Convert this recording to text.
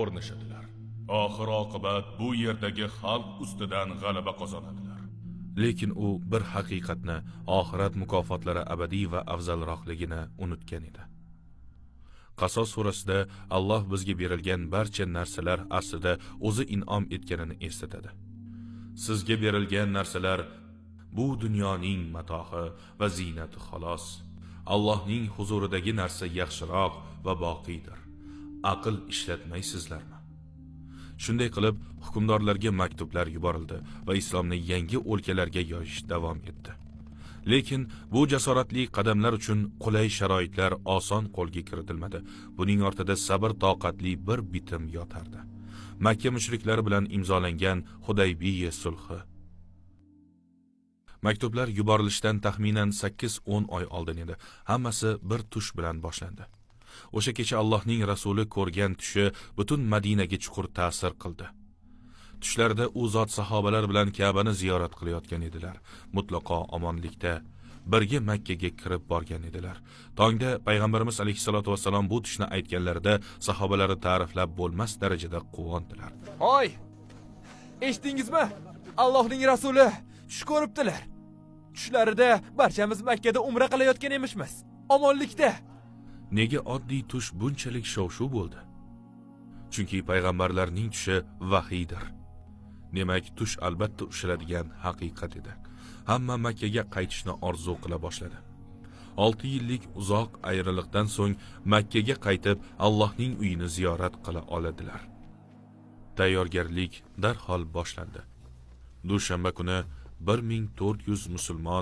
o'rnashadilar. Oxir oqibat bu yerdagi xalq ustidan g'alaba qozonadilar. Lekin u bir haqiqatni, oxirat mukofotlari abadiy va afzalroqligini unutgan edi. Qasos surasida Alloh bizga berilgan barcha narsalar aslida o'zi in'om etganini eslatadi. Sizga berilgan narsalar bu dunyoning matohi va ziynati xolos. Allohning huzuridagi narsa yaxshiroq va boqiydir. Aql ishlatmaysizlarmi? Shunday qilib, hukmdorlarga maktublar yuborildi va islomni yangi o'lkalarga yoyish davom etdi. Lekin bu jasoratli qadamlar uchun qulay sharoitlar oson qo'lga kiritilmadi. Buning ortida sabr toqatli bir bitim yotardi. Makka mushriklari bilan imzolangan Hudaybiya sulhi. Maktublar yuborilishidan taxminan 8-10 oy oldin edi. Hammasi bir tush bilan boshlandi. O'sha kecha Allohning rasuli ko'rgan tushi butun Madinaga chuqur ta'sir qildi. Tushlarda u zot sahobalar bilan Ka'bani ziyorat qilayotgan edilar. Mutlaqo omonlikda birga Makkaga kirib borgan edilar. Tongda payg'ambarimiz alayhisolatu vasallam bu tushni aytganlarida sahobalari ta'riflab bo'lmas darajada quvondilar. Hoy! Eshitdingizmi? Allohning rasuli tush ko'ribdilar. Tushlarida barchamiz Makkada umra qilayotgan emishmiz. Omonlikda. Nega oddiy tush bunchalik shov-shuv bo'ldi? Chunki payg'ambarlarning tushi vahiydir. Demak, tush albatta ushaladigan haqiqat edi. Hamma Makkaga qaytishni orzu qila boshladi. 6 yillik uzoq ayriliqdan so'ng Makkaga qaytib, Allohning uyini ziyorat qila oladilar. Tayyorgarlik darhol boshlandi. Dushanba kuni 1400 musulmon